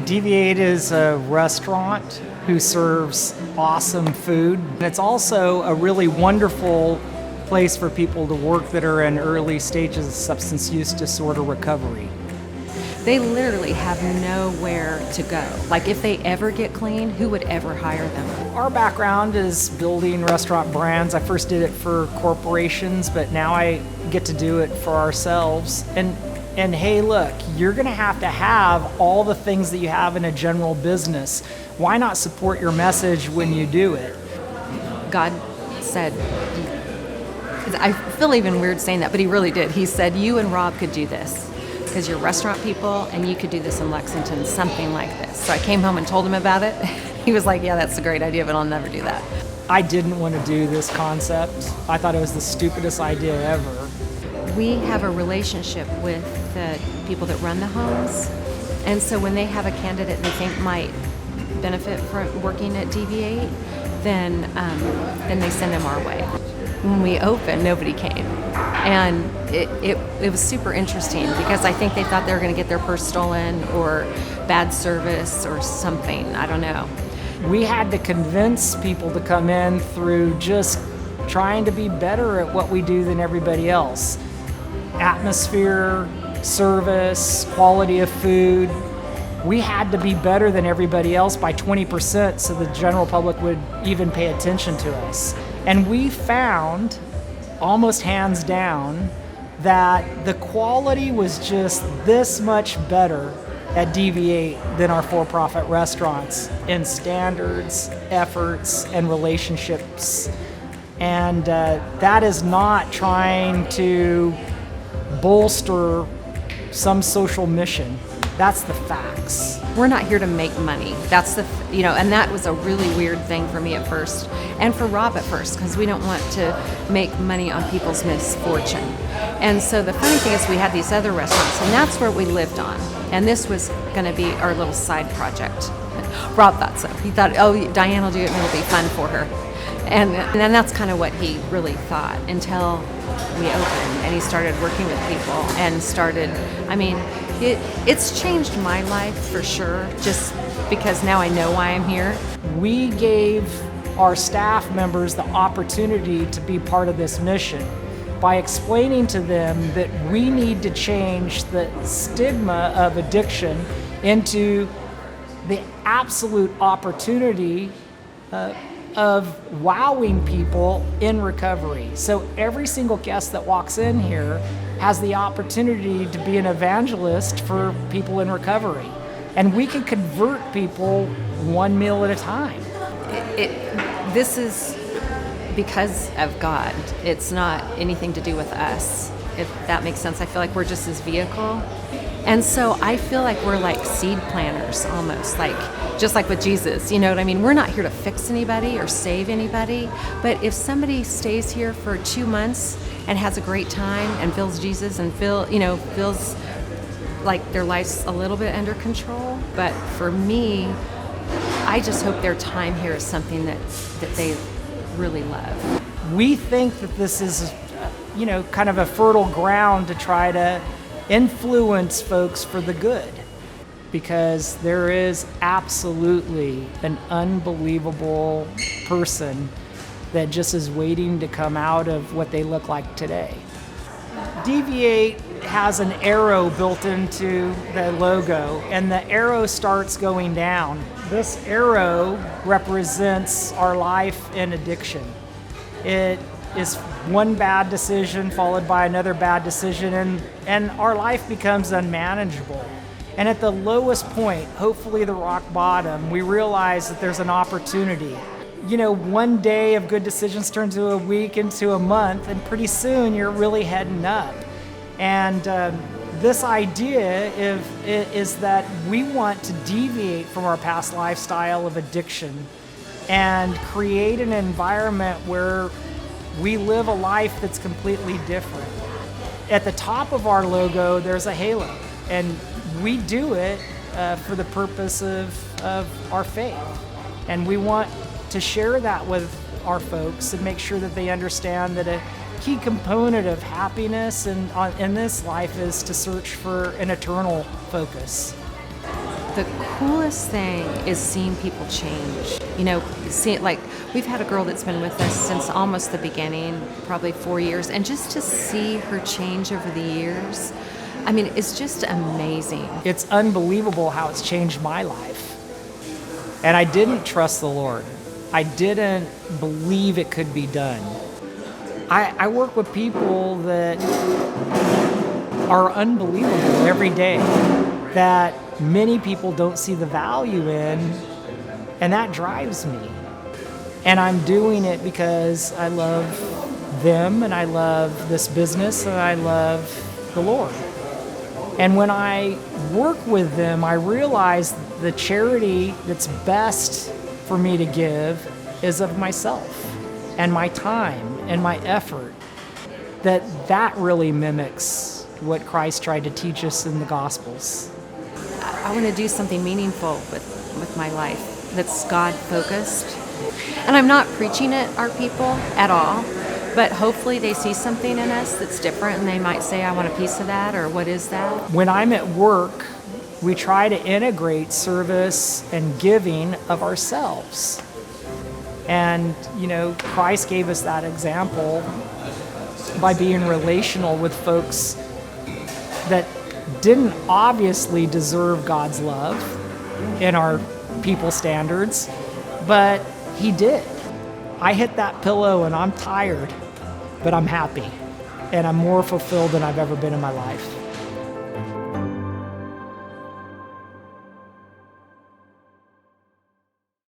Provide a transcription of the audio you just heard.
Deviate is a restaurant who serves awesome food. It's also a really wonderful place for people to work that are in early stages of substance use disorder recovery. They literally have nowhere to go. Like if they ever get clean, who would ever hire them? Our background is building restaurant brands. I first did it for corporations, but now I get to do it for ourselves. And hey, look, you're gonna have to have all the things that you have in a general business. Why not support your message when you do it? God said, I feel even weird saying that, but he really did. He said, you and Rob could do this because you're restaurant people and you could do this in Lexington, something like this. So I came home and told him about it. He was like, yeah, that's a great idea, but I'll never do that. I didn't want to do this concept. I thought it was the stupidest idea ever. We have a relationship with the people that run the homes. And so when they have a candidate they think might benefit from working at DV8, then they send them our way. When we opened, nobody came. And it was super interesting because I think they thought they were going to get their purse stolen or bad service or something. I don't know. We had to convince people to come in through just trying to be better at what we do than everybody else. Atmosphere, service, quality of food. We had to be better than everybody else by 20% so the general public would even pay attention to us. And we found, almost hands down, that the quality was just this much better at DV8 than our for-profit restaurants in standards, efforts, and relationships. And that is not trying to bolster some social mission. That's the facts. We're not here to make money. That's and that was a really weird thing for me at first, and for Rob at first, because we don't want to make money on people's misfortune. And so the funny thing is we had these other restaurants, and that's where we lived on. And this was going to be our little side project. Rob thought so. He thought, oh, Diane will do it and it'll be fun for her. And then that's kind of what he really thought until we opened and he started working with people and started, it's changed my life for sure, just because now I know why I'm here. We gave our staff members the opportunity to be part of this mission by explaining to them that we need to change the stigma of addiction into the absolute opportunity of wowing people in recovery. So every single guest that walks in here has the opportunity to be an evangelist for people in recovery. And we can convert people one meal at a time. This is because of God. It's not anything to do with us, if that makes sense. I feel like we're just his vehicle. And so I feel like we're like seed planters almost, just like with Jesus, you know what I mean? We're not here to fix anybody or save anybody, but if somebody stays here for 2 months and has a great time and feels Jesus and feels like their life's a little bit under control, but for me, I just hope their time here is something that they really love. We think that this is, kind of a fertile ground to try to influence folks for the good, because there is absolutely an unbelievable person that just is waiting to come out of what they look like today. Deviate has an arrow built into the logo, and the arrow starts going down. This arrow represents our life in addiction. It is one bad decision followed by another bad decision, and our life becomes unmanageable. And at the lowest point, hopefully the rock bottom, we realize that there's an opportunity. One day of good decisions turns to a week, into a month, and pretty soon you're really heading up. And this idea is that we want to deviate from our past lifestyle of addiction and create an environment where we live a life that's completely different. At the top of our logo, there's a halo, and we do it for the purpose of our faith. And we want to share that with our folks and make sure that they understand that a key component of happiness in this life is to search for an eternal focus. the coolest thing is seeing people change. You know, like we've had a girl that's been with us since almost the beginning, probably 4 years, and just to see her change over the years, I mean, it's just amazing. It's unbelievable how it's changed my life. And I didn't trust the Lord. I didn't believe it could be done. I work with people that are unbelievable every day, that many people don't see the value in, and that drives me. And I'm doing it because I love them, and I love this business, and I love the Lord. And when I work with them, I realize the charity that's best for me to give is of myself and my time and my effort. That really mimics what Christ tried to teach us in the Gospels. I want to do something meaningful with my life that's God-focused. And I'm not preaching at our people at all, but hopefully they see something in us that's different and they might say, I want a piece of that, or what is that? When I'm at work, we try to integrate service and giving of ourselves. And, you know, Christ gave us that example by being relational with folks that didn't obviously deserve God's love in our people standards, but he did. I hit that pillow and I'm tired, but I'm happy, and I'm more fulfilled than I've ever been in my life.